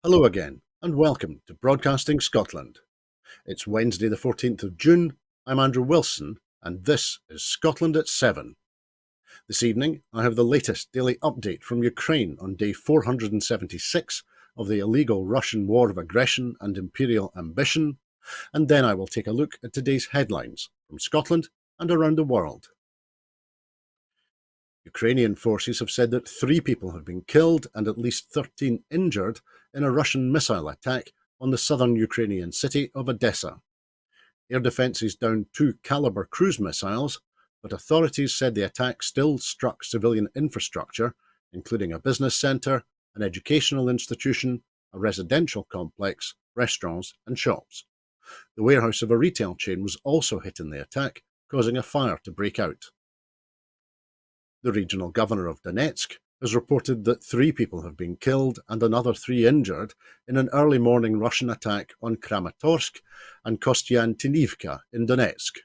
Hello again, and welcome to Broadcasting Scotland. It's Wednesday, the 14th of June. I'm Andrew Wilson, and this is Scotland at 7. This evening, I have the latest daily update from Ukraine on day 476 of the illegal Russian war of aggression and imperial ambition, and then I will take a look at today's headlines from Scotland and around the world. Ukrainian forces have said that 3 people have been killed and at least 13 injured in a Russian missile attack on the southern Ukrainian city of Odessa. Air defences downed 2 Caliber cruise missiles, but authorities said the attack still struck civilian infrastructure, including a business centre, an educational institution, a residential complex, restaurants and shops. The warehouse of a retail chain was also hit in the attack, causing a fire to break out. The regional governor of Donetsk has reported that 3 people have been killed and another 3 injured in an early morning Russian attack on Kramatorsk and Kostiantynivka in Donetsk.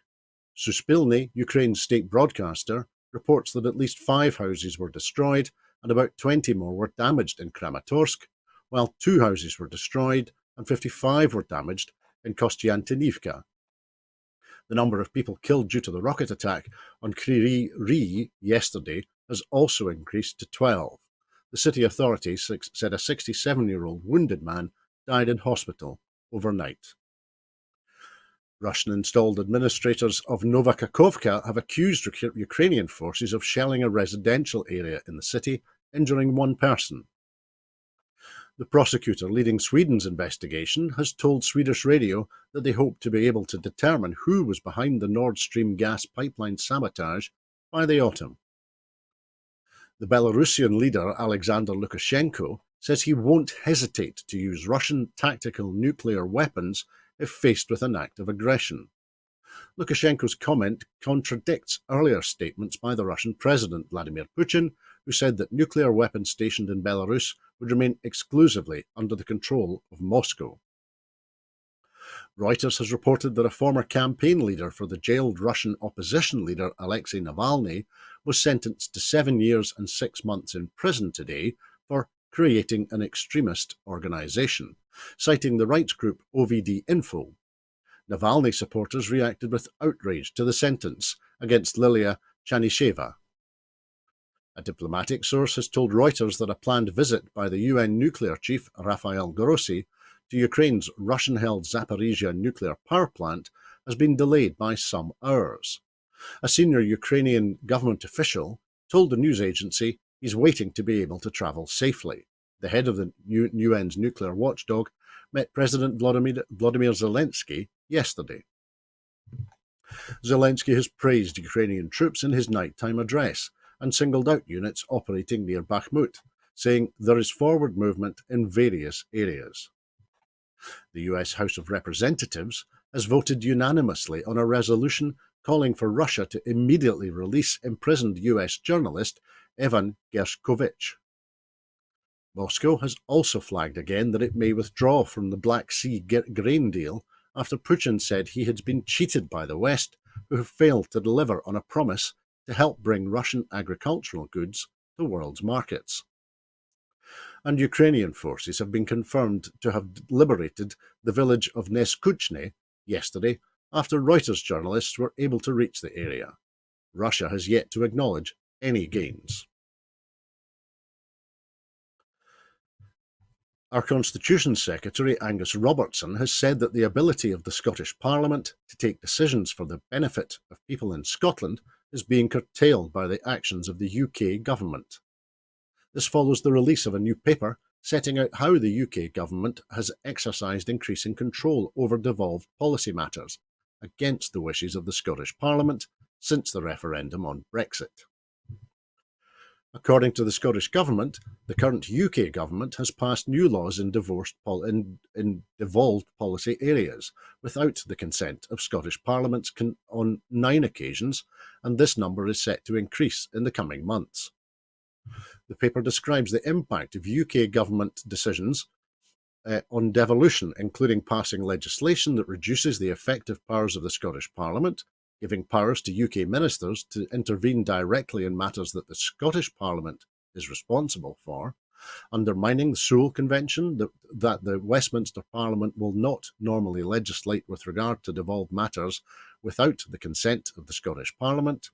Suspilny, Ukraine's state broadcaster, reports that at least 5 houses were destroyed and about 20 more were damaged in Kramatorsk, while 2 houses were destroyed and 55 were damaged in Kostiantynivka. The number of people killed due to the rocket attack on Kryvyi Rih yesterday has also increased to 12. The city authorities said a 67-year-old wounded man died in hospital overnight. Russian-installed administrators of Novakhovka have accused Ukrainian forces of shelling a residential area in the city, injuring 1 person. The prosecutor leading Sweden's investigation has told Swedish radio that they hope to be able to determine who was behind the Nord Stream gas pipeline sabotage by the autumn. The Belarusian leader Alexander Lukashenko says he won't hesitate to use Russian tactical nuclear weapons if faced with an act of aggression. Lukashenko's comment contradicts earlier statements by the Russian President Vladimir Putin, who said that nuclear weapons stationed in Belarus would remain exclusively under the control of Moscow. Reuters has reported that a former campaign leader for the jailed Russian opposition leader Alexei Navalny was sentenced to 7 years and 6 months in prison today for creating an extremist organization, citing the rights group OVD Info. Navalny supporters reacted with outrage to the sentence against Lilia Chanisheva. A diplomatic source has told Reuters that a planned visit by the UN nuclear chief Rafael Grossi to Ukraine's Russian-held Zaporizhzhia nuclear power plant has been delayed by some hours. A senior Ukrainian government official told the news agency he's waiting to be able to travel safely. The head of the UN's nuclear watchdog met President Vladimir Zelensky yesterday. Zelensky has praised Ukrainian troops in his nighttime address and singled out units operating near Bakhmut, saying there is forward movement in various areas. The US House of Representatives has voted unanimously on a resolution calling for Russia to immediately release imprisoned US journalist Evan Gershkovich. Moscow has also flagged again that it may withdraw from the Black Sea grain deal after Putin said he had been cheated by the West, who have failed to deliver on a promise to help bring Russian agricultural goods to world markets. And Ukrainian forces have been confirmed to have liberated the village of Neskuchne yesterday after Reuters journalists were able to reach the area. Russia has yet to acknowledge any gains. Our Constitution Secretary Angus Robertson has said that the ability of the Scottish Parliament to take decisions for the benefit of people in Scotland is being curtailed by the actions of the UK government. This follows the release of a new paper setting out how the UK government has exercised increasing control over devolved policy matters against the wishes of the Scottish Parliament since the referendum on Brexit. According to the Scottish Government, the current UK Government has passed new laws in devolved policy areas without the consent of Scottish Parliaments on 9 occasions, and this number is set to increase in the coming months. The paper describes the impact of UK Government decisions on devolution, including passing legislation that reduces the effective powers of the Scottish Parliament, giving powers to UK ministers to intervene directly in matters that the Scottish Parliament is responsible for, undermining the Sewell Convention that the Westminster Parliament will not normally legislate with regard to devolved matters without the consent of the Scottish Parliament,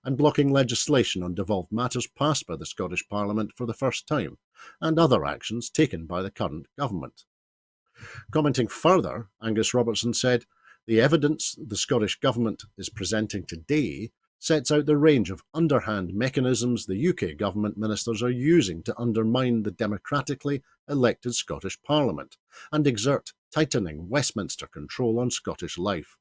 and blocking legislation on devolved matters passed by the Scottish Parliament for the first time, and other actions taken by the current government. Commenting further, Angus Robertson said, "The evidence the Scottish Government is presenting today sets out the range of underhand mechanisms the UK Government ministers are using to undermine the democratically elected Scottish Parliament and exert tightening Westminster control on Scottish life,"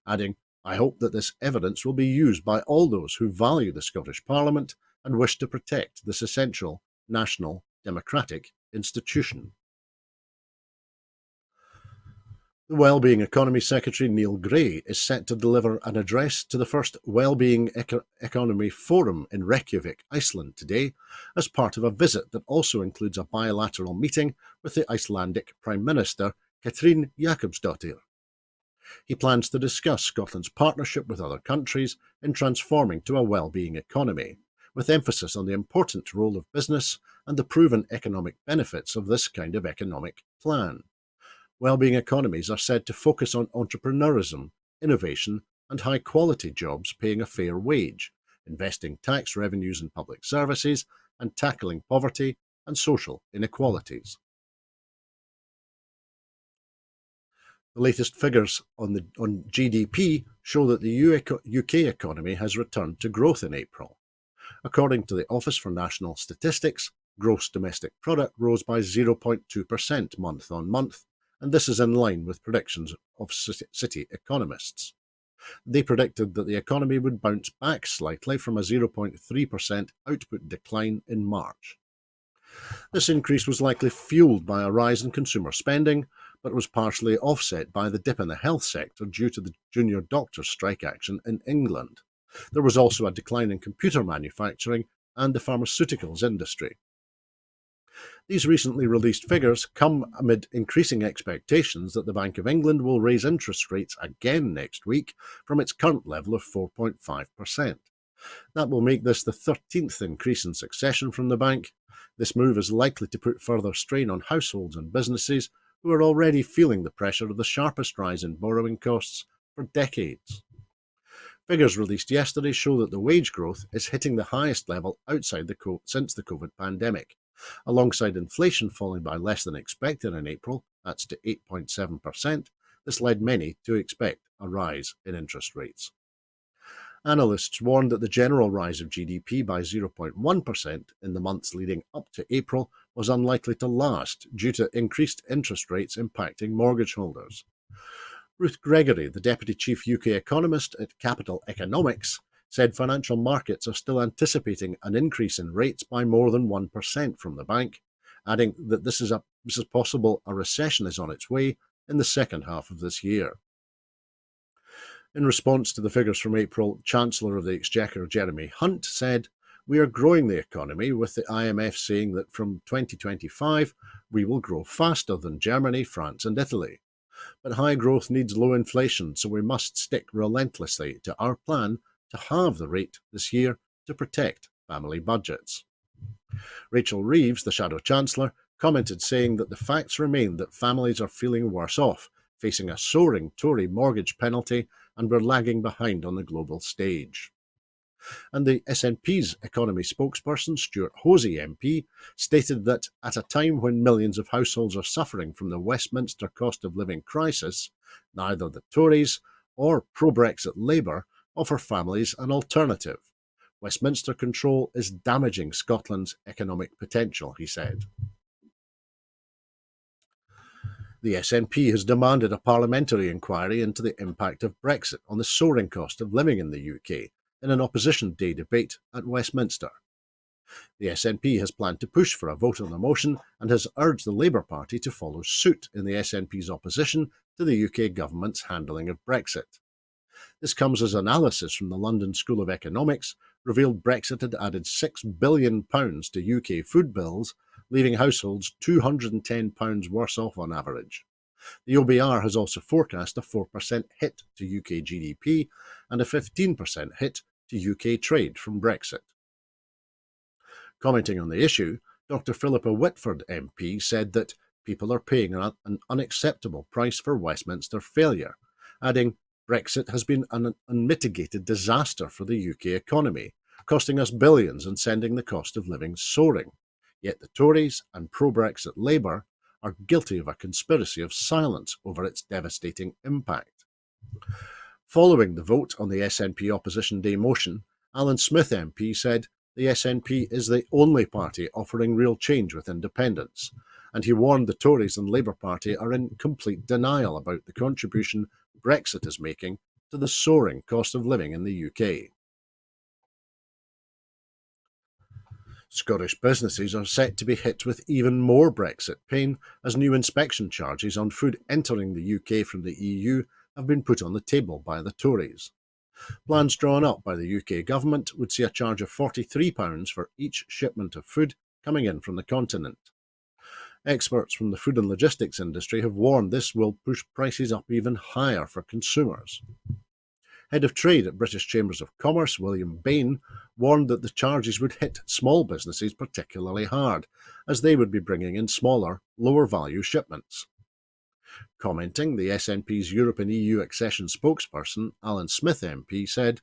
adding, "I hope that this evidence will be used by all those who value the Scottish Parliament and wish to protect this essential national democratic institution." The Wellbeing Economy Secretary Neil Gray is set to deliver an address to the first Wellbeing Economy Forum in Reykjavik, Iceland today, as part of a visit that also includes a bilateral meeting with the Icelandic Prime Minister Katrín Jakobsdóttir. He plans to discuss Scotland's partnership with other countries in transforming to a wellbeing economy, with emphasis on the important role of business and the proven economic benefits of this kind of economic plan. Wellbeing economies are said to focus on entrepreneurism, innovation, and high-quality jobs paying a fair wage, investing tax revenues in public services, and tackling poverty and social inequalities. The latest figures on GDP show that the UK economy has returned to growth in April. According to the Office for National Statistics, gross domestic product rose by 0.2% month on month, and this is in line with predictions of City economists. They predicted that the economy would bounce back slightly from a 0.3% output decline in March. This increase was likely fueled by a rise in consumer spending, but was partially offset by the dip in the health sector due to the junior doctors' strike action in England. There was also a decline in computer manufacturing and the pharmaceuticals industry. These recently released figures come amid increasing expectations that the Bank of England will raise interest rates again next week from its current level of 4.5%. That will make this the 13th increase in succession from the bank. This move is likely to put further strain on households and businesses who are already feeling the pressure of the sharpest rise in borrowing costs for decades. Figures released yesterday show that the wage growth is hitting the highest level since the COVID pandemic. Alongside inflation falling by less than expected in April, that's to 8.7%, this led many to expect a rise in interest rates. Analysts warned that the general rise of GDP by 0.1% in the months leading up to April was unlikely to last due to increased interest rates impacting mortgage holders. Ruth Gregory, the Deputy Chief UK Economist at Capital Economics, said financial markets are still anticipating an increase in rates by more than 1% from the bank, adding that this is possible a recession is on its way in the second half of this year. In response to the figures from April, Chancellor of the Exchequer Jeremy Hunt said, "We are growing the economy, with the IMF saying that from 2025 we will grow faster than Germany, France and Italy. But high growth needs low inflation, so we must stick relentlessly to our plan to halve the rate this year to protect family budgets." Rachel Reeves, the Shadow Chancellor, commented saying that the facts remain that families are feeling worse off, facing a soaring Tory mortgage penalty, and we're lagging behind on the global stage. And the SNP's economy spokesperson, Stuart Hosey MP, stated that at a time when millions of households are suffering from the Westminster cost of living crisis, neither the Tories or pro-Brexit Labour offer families an alternative. Westminster control is damaging Scotland's economic potential, he said. The SNP has demanded a parliamentary inquiry into the impact of Brexit on the soaring cost of living in the UK in an Opposition Day debate at Westminster. The SNP has planned to push for a vote on the motion and has urged the Labour Party to follow suit in the SNP's opposition to the UK government's handling of Brexit. This comes as analysis from the London School of Economics revealed Brexit had added £6 billion to UK food bills, leaving households £210 worse off on average. The OBR has also forecast a 4% hit to UK GDP and a 15% hit to UK trade from Brexit. Commenting on the issue, Dr. Philippa Whitford MP said that people are paying an unacceptable price for Westminster failure, adding, "Brexit has been an unmitigated disaster for the UK economy, costing us billions and sending the cost of living soaring. Yet the Tories and pro-Brexit Labour are guilty of a conspiracy of silence over its devastating impact." Following the vote on the SNP Opposition Day motion, Alan Smith MP said, "The SNP is the only party offering real change with independence," and he warned the Tories and Labour Party are in complete denial about the contribution Brexit is making to the soaring cost of living in the UK. Scottish businesses are set to be hit with even more Brexit pain as new inspection charges on food entering the UK from the EU have been put on the table by the Tories. Plans drawn up by the UK government would see a charge of £43 for each shipment of food coming in from the continent. Experts from the food and logistics industry have warned this will push prices up even higher for consumers. Head of Trade at British Chambers of Commerce, William Bain, warned that the charges would hit small businesses particularly hard, as they would be bringing in smaller, lower-value shipments. Commenting, the SNP's Europe and EU accession spokesperson, Alan Smith MP, said,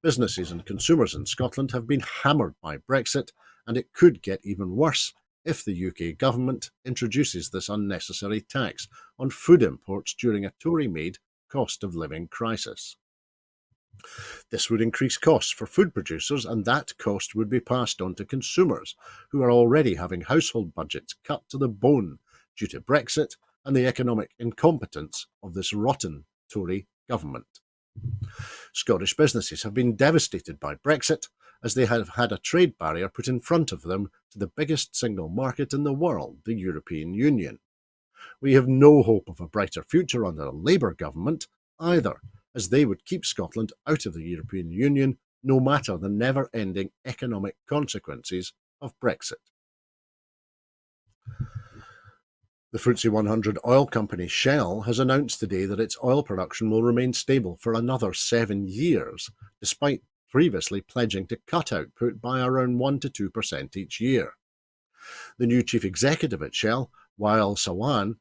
"Businesses and consumers in Scotland have been hammered by Brexit, and it could get even worse if the UK government introduces this unnecessary tax on food imports during a Tory-made cost of living crisis." This would increase costs for food producers, and that cost would be passed on to consumers, who are already having household budgets cut to the bone due to Brexit and the economic incompetence of this rotten Tory government. Scottish businesses have been devastated by Brexit, as they have had a trade barrier put in front of them to the biggest single market in the world, the European Union. We have no hope of a brighter future under a Labour government either, as they would keep Scotland out of the European Union no matter the never-ending economic consequences of Brexit. The FTSE 100 oil company Shell has announced today that its oil production will remain stable for another 7 years, despite previously pledging to cut output by around 1 to 2% each year. The new chief executive at Shell, Wael Sawan,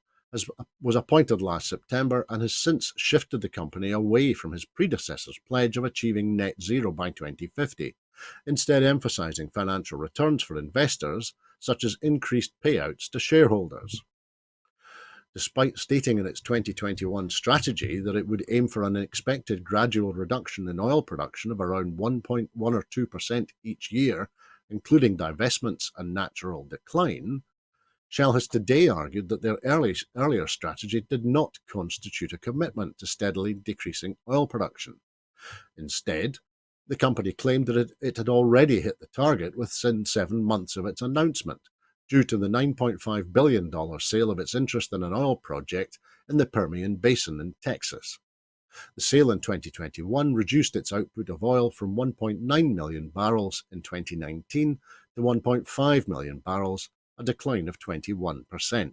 was appointed last September and has since shifted the company away from his predecessor's pledge of achieving net zero by 2050, instead emphasising financial returns for investors, such as increased payouts to shareholders. Despite stating in its 2021 strategy that it would aim for an expected gradual reduction in oil production of around 1.1 or 2% each year, including divestments and natural decline, Shell has today argued that their earlier strategy did not constitute a commitment to steadily decreasing oil production. Instead, the company claimed that it had already hit the target within 7 months of its announcement, due to the $9.5 billion sale of its interest in an oil project in the Permian Basin in Texas. The sale in 2021 reduced its output of oil from 1.9 million barrels in 2019 to 1.5 million barrels, a decline of 21%.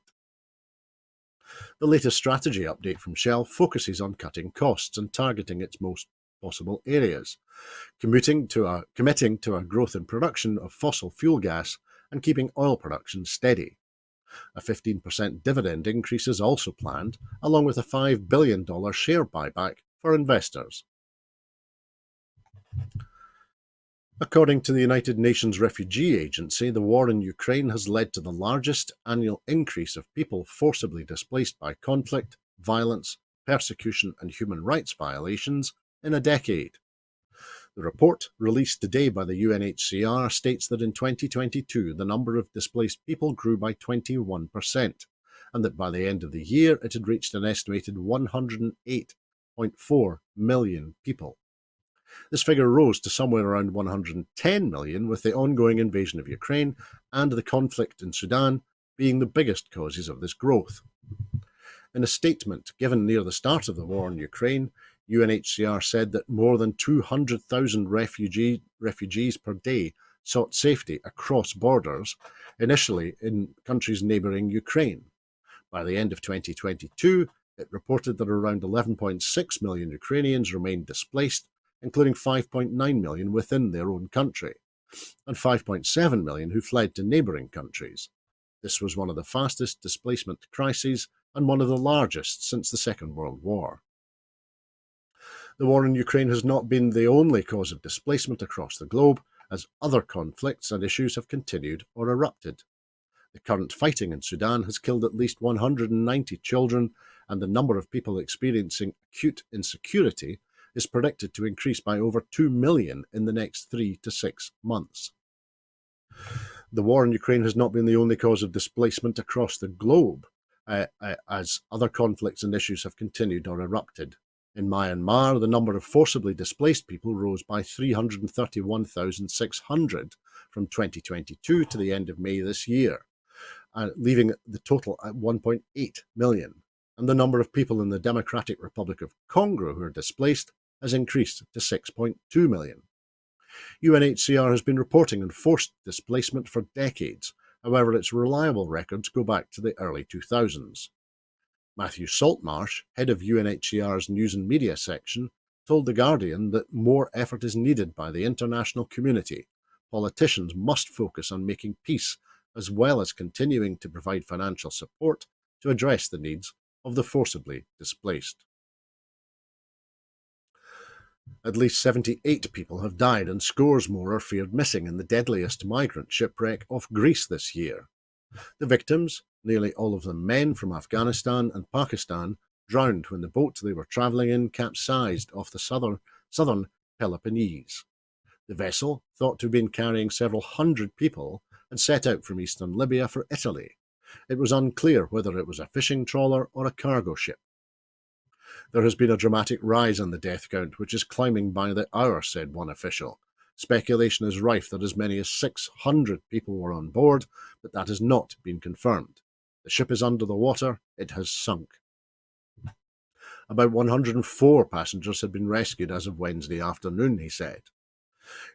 The latest strategy update from Shell focuses on cutting costs and targeting its most possible areas, committing to a growth in production of fossil fuel gas and keeping oil production steady. A 15% dividend increase is also planned, along with a $5 billion share buyback for investors. According to the United Nations Refugee Agency, the war in Ukraine has led to the largest annual increase of people forcibly displaced by conflict, violence, persecution, and human rights violations in a decade. The report, released today by the UNHCR, states that in 2022 the number of displaced people grew by 21%, and that by the end of the year it had reached an estimated 108.4 million people. This figure rose to somewhere around 110 million, with the ongoing invasion of Ukraine and the conflict in Sudan being the biggest causes of this growth. In a statement given near the start of the war in Ukraine, UNHCR said that more than 200,000 refugees per day sought safety across borders, initially in countries neighbouring Ukraine. By the end of 2022, it reported that around 11.6 million Ukrainians remained displaced, including 5.9 million within their own country. and 5.7 million who fled to neighbouring countries. This was one of the fastest displacement crises and one of the largest since the Second World War. The war in Ukraine has not been the only cause of displacement across the globe, as other conflicts and issues have continued or erupted. The current fighting in Sudan has killed at least 190 children, and the number of people experiencing acute insecurity is predicted to increase by over 2 million in the next 3 to 6 months. The war in Ukraine has not been the only cause of displacement across the globe, as other conflicts and issues have continued or erupted. In Myanmar, the number of forcibly displaced people rose by 331,600 from 2022 to the end of May this year, leaving the total at 1.8 million. And the number of people in the Democratic Republic of Congo who are displaced has increased to 6.2 million. UNHCR has been reporting on forced displacement for decades. However, its reliable records go back to the early 2000s. Matthew Saltmarsh, head of UNHCR's News and Media section, told The Guardian that more effort is needed by the international community. Politicians must focus on making peace, as well as continuing to provide financial support to address the needs of the forcibly displaced. At least 78 people have died and scores more are feared missing in the deadliest migrant shipwreck off Greece this year. The victims, nearly all of them men from Afghanistan and Pakistan, drowned when the boat they were travelling in capsized off the southern Peloponnese. The vessel, thought to have been carrying several hundred people, had set out from eastern Libya for Italy. It was unclear whether it was a fishing trawler or a cargo ship. There has been a dramatic rise in the death count, which is climbing by the hour, said one official. Speculation is rife that as many as 600 people were on board, but that has not been confirmed. The ship is under the water. It has sunk. About 104 passengers had been rescued as of Wednesday afternoon, he said.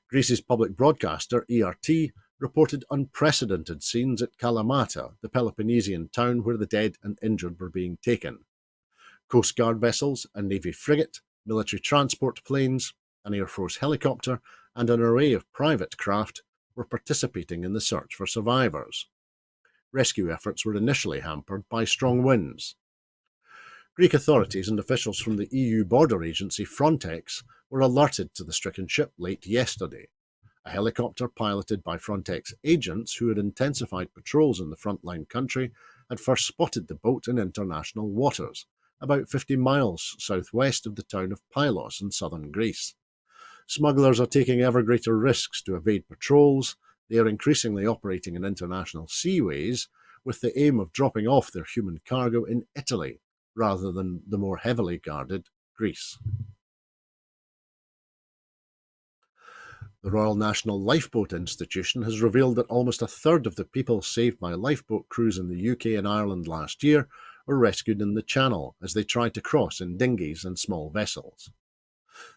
Greece's public broadcaster, ERT, reported unprecedented scenes at Kalamata, the Peloponnesian town where the dead and injured were being taken. Coast Guard vessels, a Navy frigate, military transport planes, an Air Force helicopter, and an array of private craft were participating in the search for survivors. Rescue efforts were initially hampered by strong winds. Greek authorities and officials from the EU border agency Frontex were alerted to the stricken ship late yesterday. A helicopter piloted by Frontex agents who had intensified patrols in the frontline country had first spotted the boat in international waters, about 50 miles southwest of the town of Pylos in southern Greece. Smugglers are taking ever greater risks to evade patrols. They are increasingly operating in international seaways with the aim of dropping off their human cargo in Italy rather than the more heavily guarded Greece. The Royal National Lifeboat Institution has revealed that almost a third of the people saved by lifeboat crews in the UK and Ireland last year were rescued in the Channel as they tried to cross in dinghies and small vessels.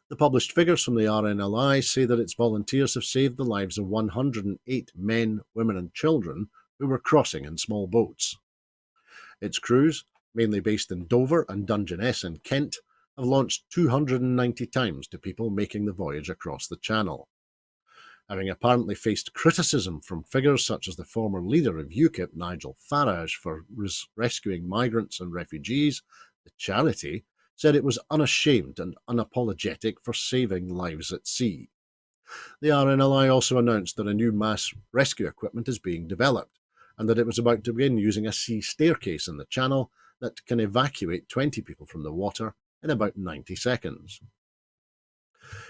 The published figures from the RNLI say that its volunteers have saved the lives of 108 men, women and children who were crossing in small boats. Its crews, mainly based in Dover and Dungeness in Kent, have launched 290 times to people making the voyage across the Channel. Having apparently faced criticism from figures such as the former leader of UKIP, Nigel Farage, for rescuing migrants and refugees, the charity said it was unashamed and unapologetic for saving lives at sea. The RNLI also announced that a new mass rescue equipment is being developed, and that it was about to begin using a sea staircase in the Channel that can evacuate 20 people from the water in about 90 seconds.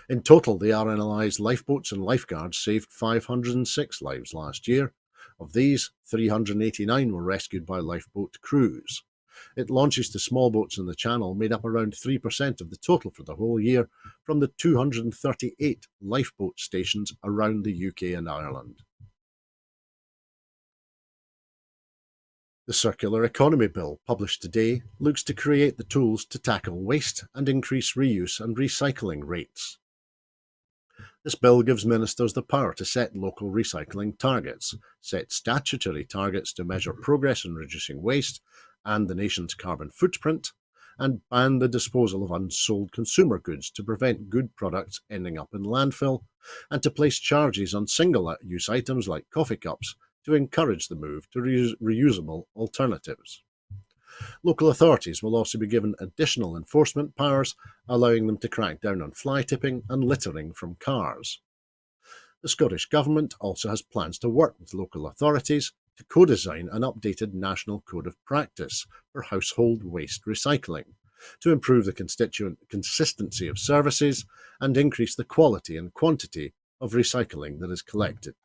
In total, the RNLI's lifeboats and lifeguards saved 506 lives last year. Of these, 389 were rescued by lifeboat crews. It launches to small boats in the Channel made up around 3% of the total for the whole year from the 238 lifeboat stations around the UK and Ireland. The Circular Economy Bill, published today, looks to create the tools to tackle waste and increase reuse and recycling rates. This bill gives ministers the power to set local recycling targets, set statutory targets to measure progress in reducing waste and the nation's carbon footprint, and ban the disposal of unsold consumer goods to prevent good products ending up in landfill, and to place charges on single-use items like coffee cups to encourage the move to reusable alternatives. Local authorities will also be given additional enforcement powers, allowing them to crack down on fly tipping and littering from cars. The Scottish Government also has plans to work with local authorities to co-design an updated National Code of Practice for household waste recycling, to improve the consistency of services and increase the quality and quantity of recycling that is collected.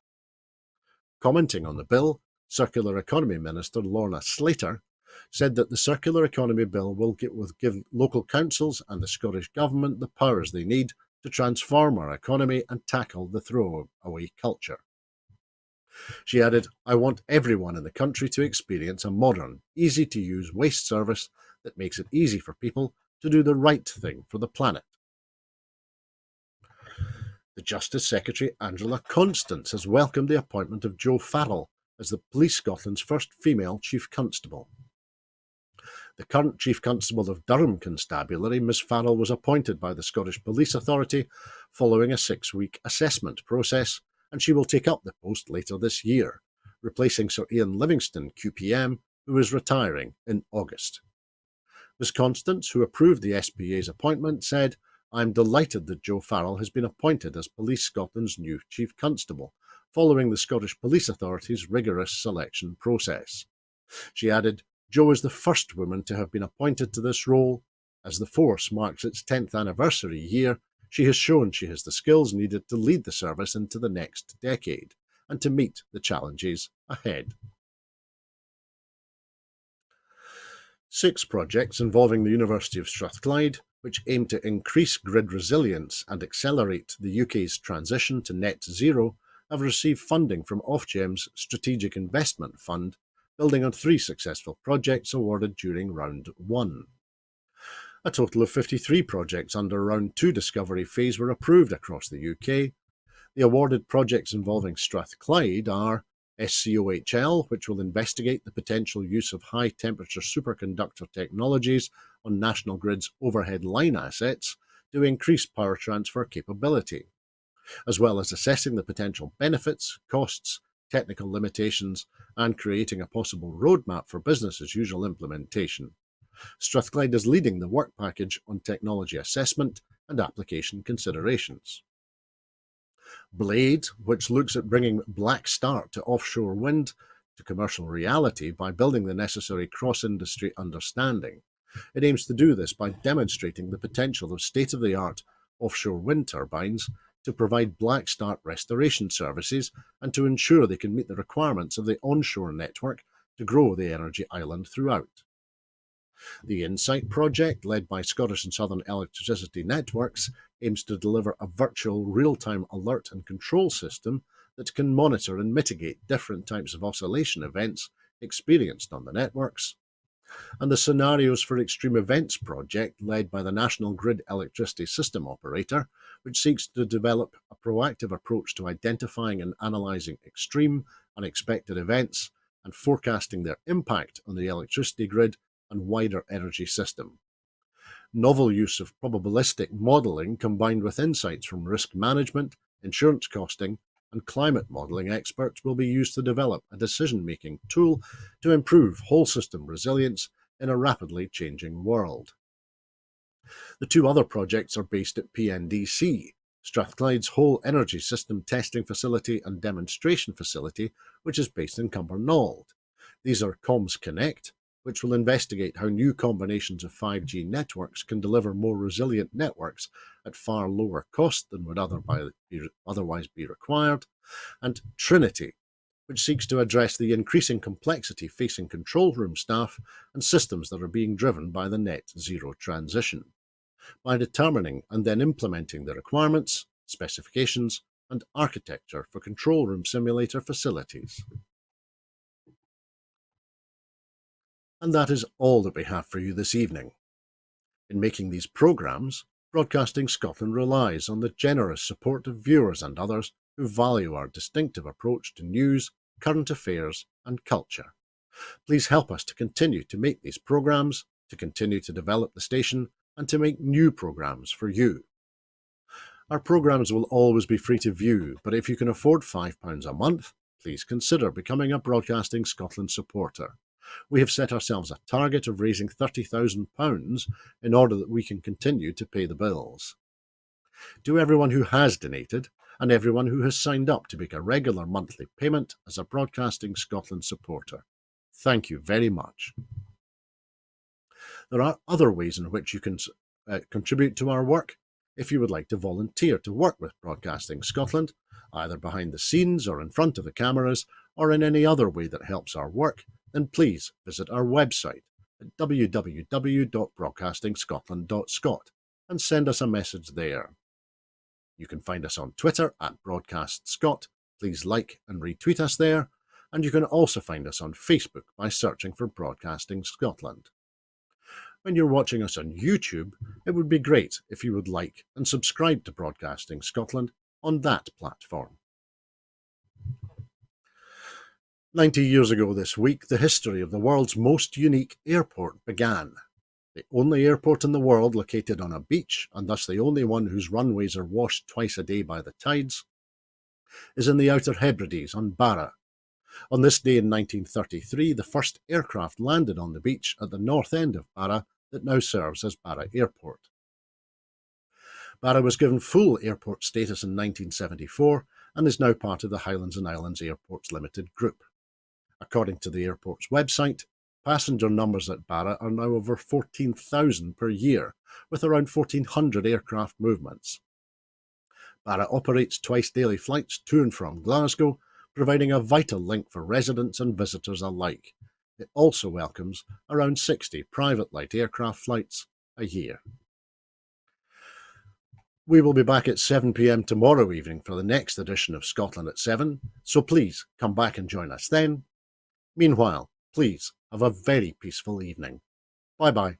Commenting on the bill, Circular Economy Minister Lorna Slater said that the Circular Economy Bill will give local councils and the Scottish Government the powers they need to transform our economy and tackle the throwaway culture. She added, "I want everyone in the country to experience a modern, easy-to-use waste service that makes it easy for people to do the right thing for the planet." The Justice Secretary Angela Constance has welcomed the appointment of Jo Farrell as the Police Scotland's first female Chief Constable. The current Chief Constable of Durham Constabulary, Ms Farrell, was appointed by the Scottish Police Authority following a 6-week assessment process, and she will take up the post later this year, replacing Sir Ian Livingston, QPM, who is retiring in August. Ms Constance, who approved the SPA's appointment, said, "I am delighted that Jo Farrell has been appointed as Police Scotland's new Chief Constable, following the Scottish Police Authority's rigorous selection process." She added, "Jo is the first woman to have been appointed to this role. As the force marks its 10th anniversary year, she has shown she has the skills needed to lead the service into the next decade and to meet the challenges ahead." 6 projects involving the University of Strathclyde, which aim to increase grid resilience and accelerate the UK's transition to net zero, have received funding from Ofgem's Strategic Investment Fund, building on 3 successful projects awarded during Round 1. A total of 53 projects under Round 2 discovery phase were approved across the UK. The awarded projects involving Strathclyde are SCOHL, which will investigate the potential use of high-temperature superconductor technologies on National Grid's overhead line assets to increase power transfer capability, as well as assessing the potential benefits, costs, technical limitations, and creating a possible roadmap for business-as-usual implementation. Strathclyde is leading the work package on technology assessment and application considerations. Blade, which looks at bringing black start to offshore wind to commercial reality by building the necessary cross-industry understanding. It aims to do this by demonstrating the potential of state-of-the-art offshore wind turbines to provide black start restoration services and to ensure they can meet the requirements of the onshore network to grow the energy island throughout. The InSight project, led by Scottish and Southern Electricity Networks, aims to deliver a virtual real-time alert and control system that can monitor and mitigate different types of oscillation events experienced on the networks. And the Scenarios for Extreme Events project, led by the National Grid Electricity System Operator, which seeks to develop a proactive approach to identifying and analysing extreme, unexpected events and forecasting their impact on the electricity grid and wider energy system. Novel use of probabilistic modelling combined with insights from risk management, insurance costing, and climate modelling experts will be used to develop a decision-making tool to improve whole system resilience in a rapidly changing world. The 2 other projects are based at PNDC, Strathclyde's whole energy system testing facility and demonstration facility, which is based in Cumbernauld. These are Comms Connect, which will investigate how new combinations of 5G networks can deliver more resilient networks at far lower cost than would otherwise be required, and Trinity, which seeks to address the increasing complexity facing control room staff and systems that are being driven by the net zero transition, by determining and then implementing the requirements, specifications, and architecture for control room simulator facilities. And that is all that we have for you this evening. In making these programmes, Broadcasting Scotland relies on the generous support of viewers and others who value our distinctive approach to news, current affairs and culture. Please help us to continue to make these programmes to continue to develop the station and to make new programmes for you. Our programmes will always be free to view, but if you can afford £5 a month, please consider becoming a Broadcasting Scotland supporter. We have set ourselves a target of raising £30,000 in order that we can continue to pay the bills. To everyone who has donated, and everyone who has signed up to make a regular monthly payment as a Broadcasting Scotland supporter, thank you very much. There are other ways in which you can contribute to our work. If you would like to volunteer to work with Broadcasting Scotland, either behind the scenes or in front of the cameras, or in any other way that helps our work, then please visit our website at www.broadcastingscotland.scot and send us a message there. You can find us on Twitter at BroadcastScot. Please like and retweet us there. And you can also find us on Facebook by searching for Broadcasting Scotland. When you're watching us on YouTube, it would be great if you would like and subscribe to Broadcasting Scotland on that platform. 90 years ago this week, the history of the world's most unique airport began. The only airport in the world located on a beach, and thus the only one whose runways are washed twice a day by the tides, is in the Outer Hebrides on Barra. On this day in 1933, the first aircraft landed on the beach at the north end of Barra that now serves as Barra Airport. Barra was given full airport status in 1974 and is now part of the Highlands and Islands Airports Limited Group. According to the airport's website, passenger numbers at Barra are now over 14,000 per year, with around 1,400 aircraft movements. Barra operates twice daily flights to and from Glasgow, providing a vital link for residents and visitors alike. It also welcomes around 60 private light aircraft flights a year. We will be back at 7 p.m. tomorrow evening for the next edition of Scotland at 7, so please come back and join us then. Meanwhile, please have a very peaceful evening. Bye-bye.